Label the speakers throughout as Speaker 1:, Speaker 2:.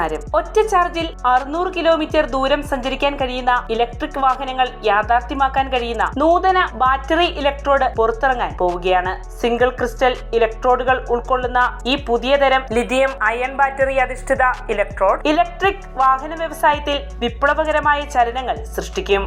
Speaker 1: സാരം. ഒറ്റ ചാർജിൽ 600 കിലോമീറ്റർ ദൂരം സഞ്ചരിക്കാൻ കഴിയുന്ന ഇലക്ട്രിക് വാഹനങ്ങൾ യാഥാർത്ഥ്യമാക്കാൻ കഴിയുന്ന നൂതന ബാറ്ററി ഇലക്ട്രോഡ് പുറത്തിറങ്ങാൻ പോവുകയാണ്. സിംഗിൾ ക്രിസ്റ്റൽ ഇലക്ട്രോഡുകൾ ഉൾക്കൊള്ളുന്ന ഈ പുതിയ തരം ലിഥിയം അയൺ ബാറ്ററി അധിഷ്ഠിത ഇലക്ട്രോഡ് ഇലക്ട്രിക് വാഹന വ്യവസായത്തിൽ വിപ്ലവകരമായ ചലനങ്ങൾ സൃഷ്ടിക്കും.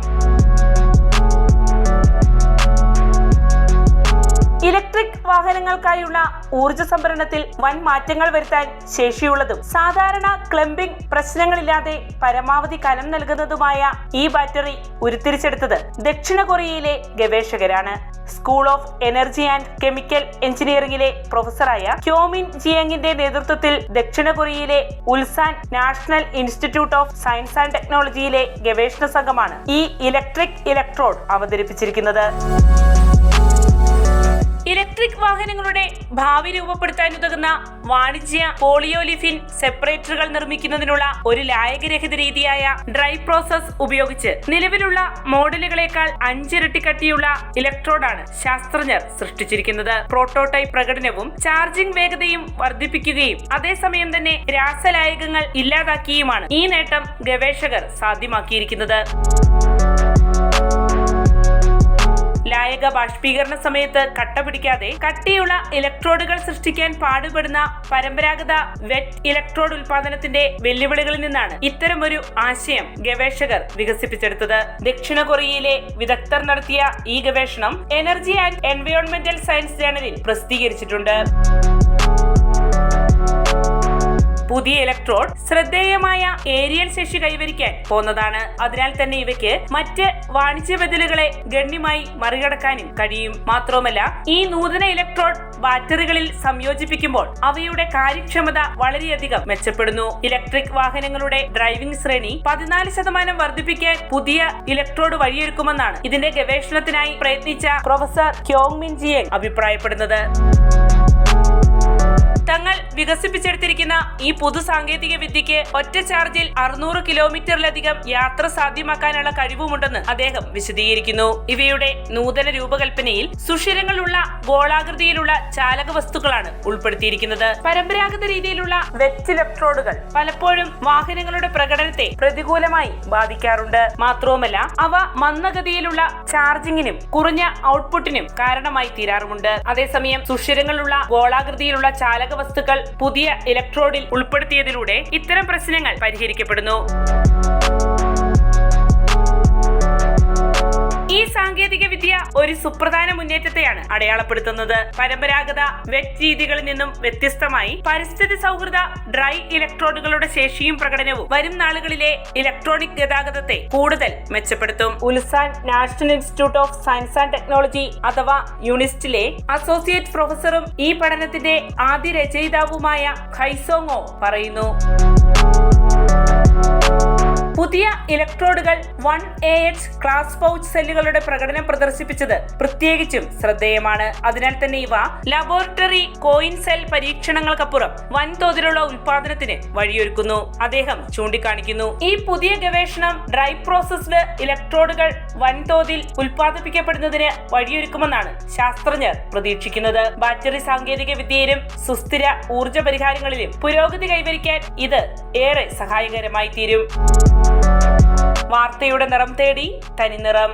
Speaker 1: ഇലക്ട്രിക് വാഹനങ്ങൾക്കായുള്ള ഊർജ്ജ സംഭരണത്തിൽ വൻ മാറ്റങ്ങൾ വരുത്താൻ ശേഷിയുള്ളതും സാധാരണ ക്ലംബിംഗ് പ്രശ്നങ്ങളില്ലാതെ പരമാവധി കനം നൽകുന്നതുമായ ഈ ബാറ്ററി ഉരുത്തിരിച്ചെടുത്തത് ദക്ഷിണ കൊറിയയിലെ ഗവേഷകരാണ്. School of energy and chemical എഞ്ചിനീയറിംഗിലെ പ്രൊഫസറായ ക്യോമിൻ ജിയങ്ങിന്റെ നേതൃത്വത്തിൽ ദക്ഷിണ കൊറിയയിലെ Ulsan national institute of science and ടെക്നോളജിയിലെ ഗവേഷണ സംഘമാണ് ഈ ഇലക്ട്രിക് ഇലക്ട്രോഡ് അവതരിപ്പിച്ചിരിക്കുന്നത്. ഇലക്ട്രിക് വാഹനങ്ങളുടെ ഭാവി രൂപപ്പെടുത്താനുതകുന്ന വാണിജ്യ പോളിയോലിഫിൻ സെപ്പറേറ്ററുകൾ നിർമ്മിക്കുന്നതിനുള്ള ഒരു ലായകരഹിത രീതിയായ ഡ്രൈ പ്രോസസ് ഉപയോഗിച്ച് നിലവിലുള്ള മോഡലുകളേക്കാൾ 5 ഇരട്ടി കട്ടിയുള്ള ഇലക്ട്രോഡാണ് ശാസ്ത്രജ്ഞർ സൃഷ്ടിച്ചിരിക്കുന്നത്. പ്രോട്ടോടൈപ്പ് പ്രകടനവും ചാർജിംഗ് വേഗതയും വർദ്ധിപ്പിക്കുകയും അതേസമയം തന്നെ രാസലായകങ്ങൾ ഇല്ലാതാക്കിയുമാണ് ഈ നേട്ടം ഗവേഷകർ സാധ്യമാക്കിയിരിക്കുന്നത്. ലായക ബാഷ്പീകരണ സമയത്ത് കട്ട പിടിക്കാതെ കട്ടിയുള്ള ഇലക്ട്രോഡുകൾ സൃഷ്ടിക്കാൻ പാടുപെടുന്ന പരമ്പരാഗത വെറ്റ് ഇലക്ട്രോഡ് ഉൽപാദനത്തിന്റെ വെല്ലുവിളികളിൽ നിന്നാണ് ഇത്തരമൊരു ആശയം ഗവേഷകർ വികസിപ്പിച്ചെടുത്തത്. ദക്ഷിണ കൊറിയയിലെ വിദഗ്ധർ നടത്തിയ ഈ ഗവേഷണം എനർജി ആൻഡ് എൻവയോൺമെന്റൽ സയൻസ് ജേണലിൽ പ്രസിദ്ധീകരിച്ചിട്ടുണ്ട്. പുതിയ ഇലക്ട്രോഡ് ശ്രദ്ധേയമായ ഏരിയൽ ശേഷി കൈവരിക്കാൻ പോന്നതാണ്. അതിനാൽ തന്നെ ഇവയ്ക്ക് മറ്റ് വാണിജ്യ ബദലുകളെ ഗണ്യമായി മറികടക്കാനും കഴിയും. മാത്രവുമല്ല, ഈ നൂതന ഇലക്ട്രോഡ് ബാറ്ററികളിൽ സംയോജിപ്പിക്കുമ്പോൾ അവയുടെ കാര്യക്ഷമത വളരെയധികം മെച്ചപ്പെടുന്നു. ഇലക്ട്രിക് വാഹനങ്ങളുടെ ഡ്രൈവിംഗ് ശ്രേണി 14% വർദ്ധിപ്പിക്കാൻ പുതിയ ഇലക്ട്രോഡ് വഴിയൊരുക്കുമെന്നാണ് ഇതിന്റെ ഗവേഷണത്തിനായി പ്രയത്നിച്ച പ്രൊഫസർ ക്യോമിൻ ജിയങ് അഭിപ്രായപ്പെടുന്നത്. തങ്ങൾ വികസിപ്പിച്ചെടുത്തിരിക്കുന്ന ഈ പുതു സാങ്കേതിക വിദ്യക്ക് ഒറ്റ ചാർജിൽ 600 കിലോമീറ്ററിലധികം യാത്ര സാധ്യമാക്കാനുള്ള കഴിവുമുണ്ടെന്ന് അദ്ദേഹം വിശദീകരിക്കുന്നു. ഇവയുടെ നൂതന രൂപകൽപ്പനയിൽ സുഷിരങ്ങളുള്ള ഗോളാകൃതിയിലുള്ള ചാലക വസ്തുക്കളാണ് ഉൾപ്പെടുത്തിയിരിക്കുന്നത്. പരമ്പരാഗത രീതിയിലുള്ള വെറ്റ് ഇലക്ട്രോഡുകൾ പലപ്പോഴും വാഹനങ്ങളുടെ പ്രകടനത്തെ പ്രതികൂലമായി ബാധിക്കാറുണ്ട്. മാത്രവുമല്ല, അവ മന്ദഗതിയിലുള്ള ചാർജിങ്ങിനും കുറഞ്ഞ ഔട്ട്പുട്ടിനും കാരണമായി തീരാറുമുണ്ട്. അതേസമയം സുഷിരങ്ങളുള്ള ഗോളാകൃതിയിലുള്ള ചാലക വസ്തുക്കൾ പുതിയ ഇലക്ട്രോഡിൽ ഉൾപ്പെടുത്തിയതിലൂടെ ഇത്തരം പ്രശ്നങ്ങൾ പരിഹരിക്കപ്പെടുന്നു. ഈ സാങ്കേതിക വിദ്യ ഒരു സുപ്രധാന മുന്നേറ്റത്തെയാണ് അടയാളപ്പെടുത്തുന്നത്. പരമ്പരാഗത വെറ്റ് രീതികളിൽ നിന്നും വ്യത്യസ്തമായി പരിസ്ഥിതി സൗഹൃദ ഡ്രൈ ഇലക്ട്രോഡുകളുടെ ശേഷിയും പ്രകടനവും വരും നാളുകളിലെ ഇലക്ട്രോണിക് ഗതാഗതത്തെ കൂടുതൽ മെച്ചപ്പെടുത്തും. Ulsan national institute of science and technology അഥവാ യൂണിസ്റ്റിലെ അസോസിയേറ്റ് പ്രൊഫസറും ഈ പഠനത്തിന്റെ ആദ്യ രചയിതാവുമായ ഖൈസോങോ പറയുന്നു. പുതിയ ഇലക്ട്രോഡുകൾ 1AH ക്ലാസ് പൗച്ച് സെല്ലുകളുടെ പ്രകടനം പ്രദർശിപ്പിച്ചത് പ്രത്യേകിച്ചും ശ്രദ്ധേയമാണ്. അതിനാൽ തന്നെ ഇവ ലബോറട്ടറി കോയിൻ സെൽ പരീക്ഷണങ്ങൾക്കപ്പുറം വൻതോതിലുള്ള ഉൽപാദനത്തിന് വഴിയൊരുക്കുന്നു, അദ്ദേഹം ചൂണ്ടിക്കാണിക്കുന്നു. ഈ പുതിയ ഗവേഷണം ഡ്രൈ പ്രോസസ്ഡ് ഇലക്ട്രോഡുകൾ വൻതോതിൽ ഉൽപാദിപ്പിക്കപ്പെടുന്നതിന് വഴിയൊരുക്കുമെന്നാണ് ശാസ്ത്രജ്ഞർ പ്രതീക്ഷിക്കുന്നത്. ബാറ്ററി സാങ്കേതിക വിദ്യയിലും സുസ്ഥിര ഊർജ്ജ പരിഹാരങ്ങളിലും പുരോഗതി കൈവരിക്കാൻ ഇത് ഏറെ സഹായകരമായി തീരും. വാർത്തയുടെ നിറം തേടി തനിനിറം.